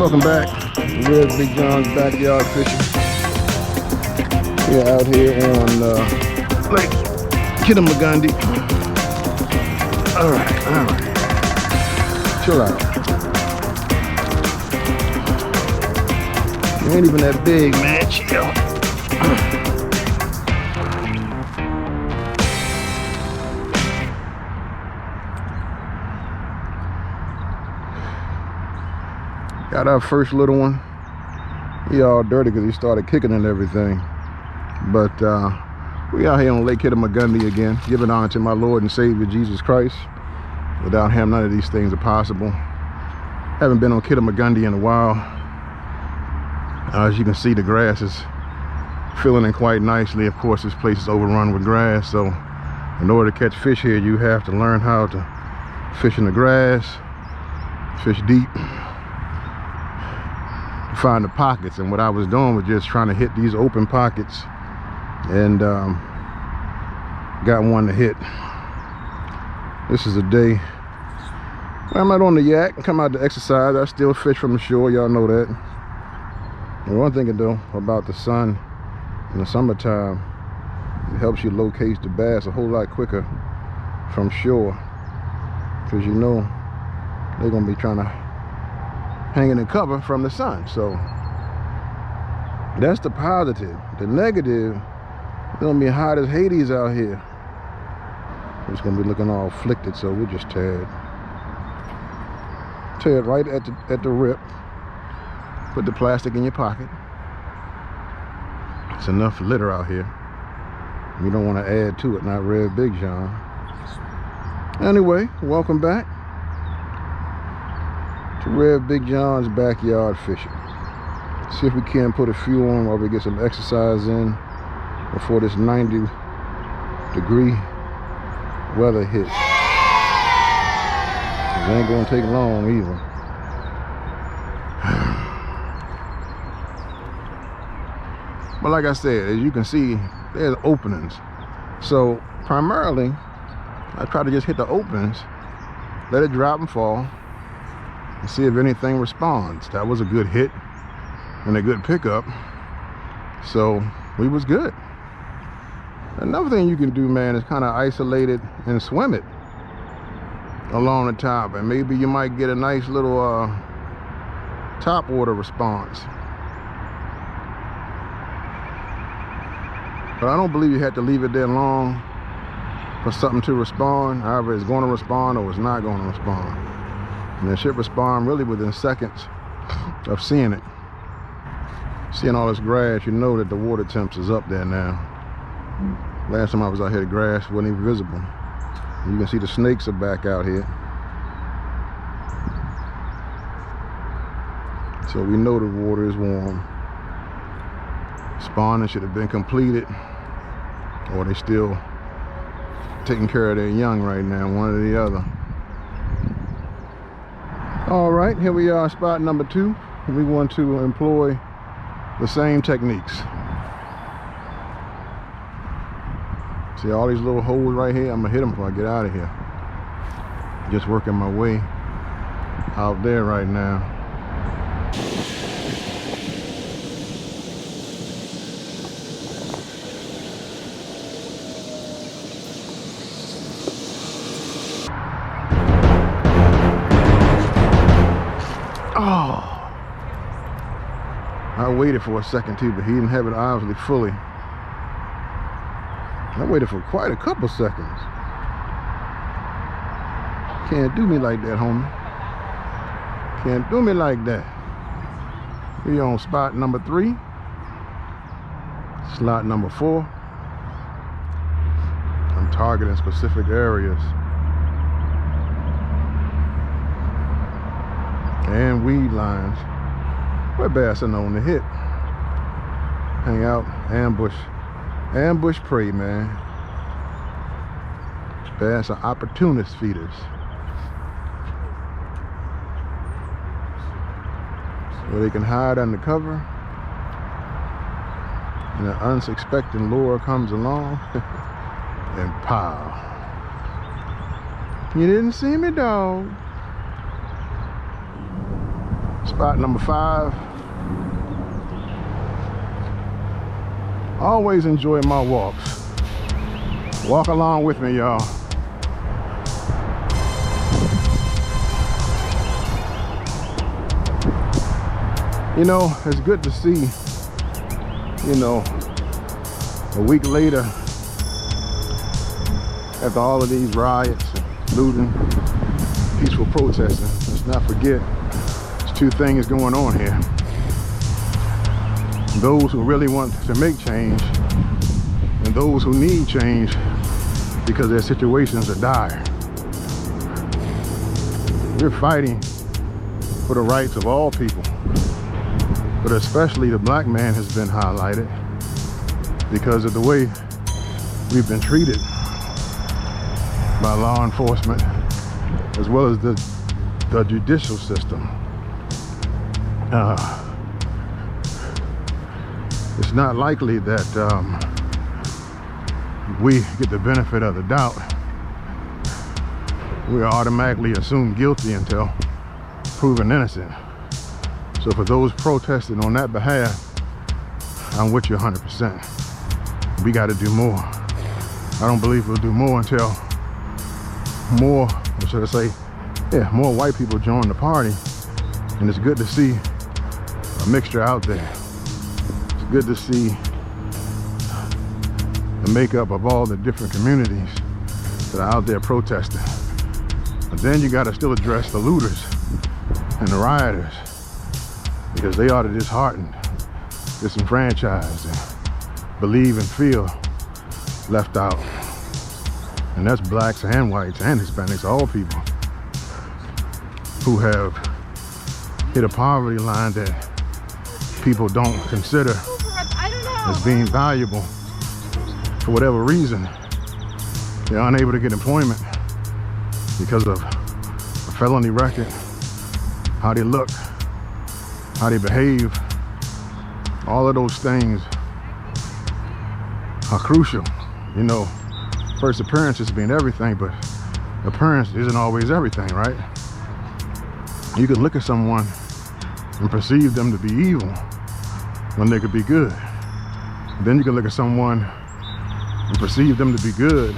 Welcome back. We're at Big John's backyard fishing. We're out here on Lake Kittamagundy. All right. Chill out. You ain't even that big, man. Chill. Got our first little one. He all dirty because he started kicking and everything. But we out here on Lake Kittamagundy again, giving honor to my Lord and Savior Jesus Christ. Without him, none of these things are possible. Haven't been on Kittamagundy in a while. As you can see, the grass is filling in quite nicely. Of course, this place is overrun with grass, so in order to catch fish here, you have to learn how to fish in the grass, fish deep, find the pockets. And what I was doing was just trying to hit these open pockets, and got one to hit. This is a day when I'm out on the yak and come out to exercise. I still fish from the shore, y'all know that. And one thing though about the sun in the summertime, it helps you locate the bass a whole lot quicker from shore, because you know they're gonna be trying to hang in the cover from the sun. So that's the positive. The negative, it's gonna be hot as Hades out here. It's gonna be looking all afflicted, so we'll just tear it right at the rip. Put the plastic in your pocket. It's enough litter out here. You don't want to add to it, not Red Big John. Anyway, welcome back to Red Big John's backyard fishing. See if we can put a few on while we get some exercise in before this 90-degree weather hits. It ain't gonna take long either. But like I said, as you can see, there's openings. So primarily, I try to just hit the openings, let it drop and fall, and see if anything responds. That was a good hit and a good pickup. So we was good. Another thing you can do, man, is kind of isolate it and swim it along the top, and maybe you might get a nice little top water response. But I don't believe you have to leave it there long for something to respond. However, it's going to respond or it's not going to respond. And it should respond really within seconds of seeing it. Seeing all this grass, you know that the water temps is up there now. Last time I was out here, the grass wasn't even visible. You can see the snakes are back out here. So we know the water is warm. Spawning should have been completed, or they still taking care of their young right now, one or the other. All right, here we are, spot number 2. We want to employ the same techniques. See all these little holes right here? I'm gonna hit them before I get out of here. Just working my way out there right now. Oh, I waited for a second too, but he didn't have it obviously fully. I waited for quite a couple seconds. Can't do me like that, homie. Can't do me like that. We on spot number 3. Slot number 4. I'm targeting specific areas. And weed lines. Where bass are known to hit. Hang out, ambush prey, man. Bass are opportunist feeders. Where they can hide under cover, and an unsuspecting lure comes along, and pow. You didn't see me, dog. Spot number 5. Always enjoy my walks. Walk along with me, y'all. You know, it's good to see, you know, a week later, after all of these riots, looting, peaceful protesting, let's not forget there's 2 things going on here. Those who really want to make change and those who need change because their situations are dire. We're fighting for the rights of all people, but especially the black man has been highlighted because of the way we've been treated by law enforcement as well as the judicial system. It's not likely that we get the benefit of the doubt. We are automatically assumed guilty until proven innocent. So for those protesting on that behalf, I'm with you 100%. We got to do more. I don't believe we'll do more until more, or should I say, yeah, more white people join the party. And it's good to see a mixture out there. It's good to see the makeup of all the different communities that are out there protesting. But then you got to still address the looters and the rioters, because they are disheartened, disenfranchised, and believe and feel left out. And that's blacks and whites and Hispanics, all people who have hit a poverty line that people don't consider as being valuable. For whatever reason, they're unable to get employment because of a felony record, how they look, how they behave. All of those things are crucial. You know, first appearances being everything, but appearance isn't always everything, right? You can look at someone and perceive them to be evil when they could be good. Then you can look at someone and perceive them to be good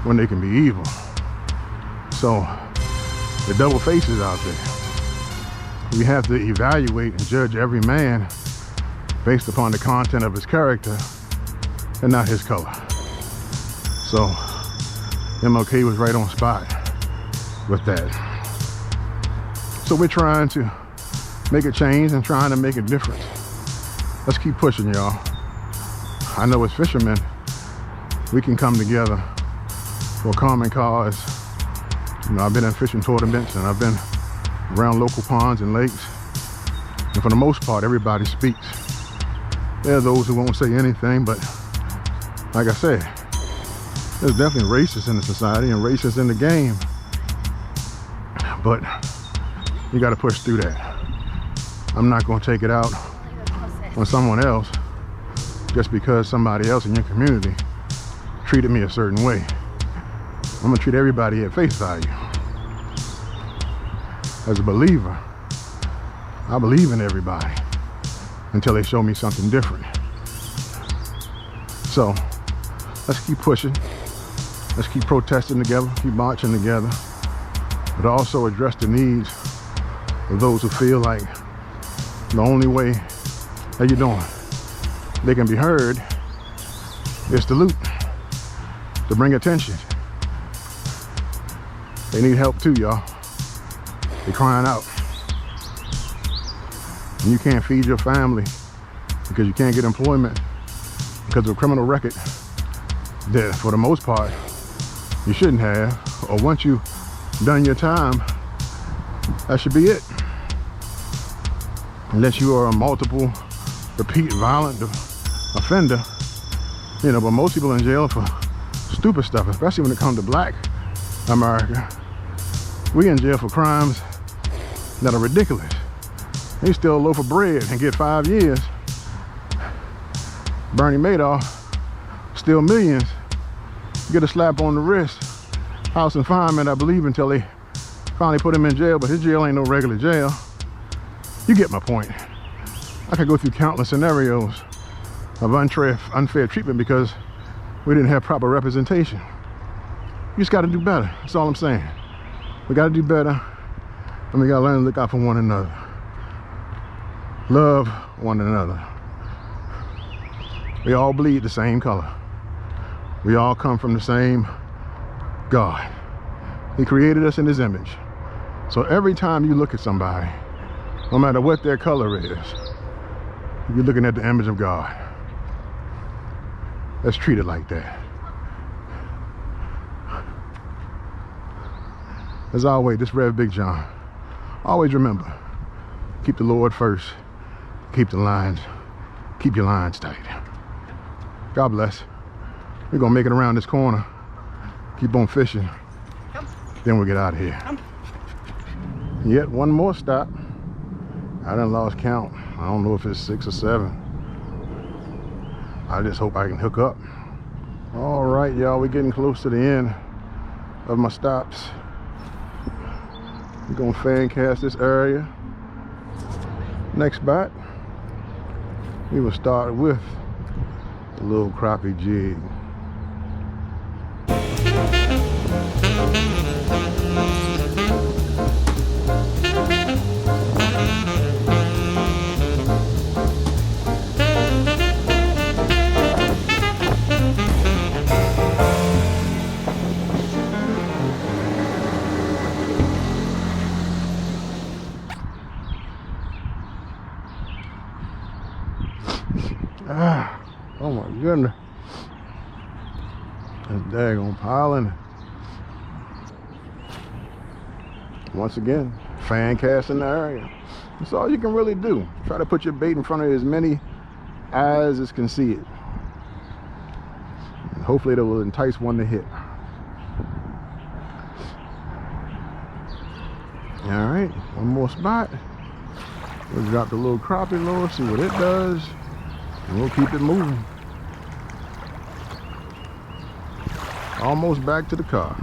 when they can be evil. So the double faces out there. We have to evaluate and judge every man based upon the content of his character and not his color. So MLK was right on spot with that. So we're trying to make a change and trying to make a difference. Let's keep pushing, y'all. I know as fishermen, we can come together for a common cause. You know, I've been in fishing tournaments and I've been around local ponds and lakes. And for the most part, everybody speaks. There are those who won't say anything, but like I said, there's definitely racists in the society and racists in the game. But you got to push through that. I'm not going to take it out on someone else just because somebody else in your community treated me a certain way. I'm going to treat everybody at face value. As a believer, I believe in everybody until they show me something different. So let's keep pushing. Let's keep protesting together, keep marching together, but also address the needs of those who feel like the only way, how you doing, they can be heard is to loot, to bring attention. They need help too, y'all. They're crying out. And you can't feed your family because you can't get employment because of a criminal record that, for the most part, you shouldn't have. Or once you've done your time, that should be it. Unless you are a multiple, repeat violent offender. You know, but most people in jail for stupid stuff, especially when it comes to black America. We in jail for crimes that are ridiculous. They steal a loaf of bread and get 5 years. Bernie Madoff steal millions, get a slap on the wrist, house confinement, I believe, until they finally put him in jail, but his jail ain't no regular jail. You get my point. I could go through countless scenarios of unfair treatment because we didn't have proper representation. You just got to do better. That's all I'm saying. We got to do better, and we got to learn to look out for one another. Love one another. We all bleed the same color. We all come from the same God. He created us in his image. So every time you look at somebody, no matter what their color is, you're looking at the image of God. Let's treat it like that. As always, this Rev Big John. Always remember, keep the Lord first. Keep your lines tight. God bless. We're gonna make it around this corner. Keep on fishing. Then we'll get out of here. Yet one more stop. I done lost count. I don't know if it's 6 or 7. I just hope I can hook up. All right, y'all, we're getting close to the end of my stops. We're gonna fan cast this area. Next spot, we will start with a little crappie jig. Oh my goodness. This daggone piling. Once again, fan cast in the area. That's all you can really do. Try to put your bait in front of as many eyes as can see it. And hopefully that will entice one to hit. All right, one more spot. We'll drop the little crappie lure, see what it does, and we'll keep it moving. Almost back to the car.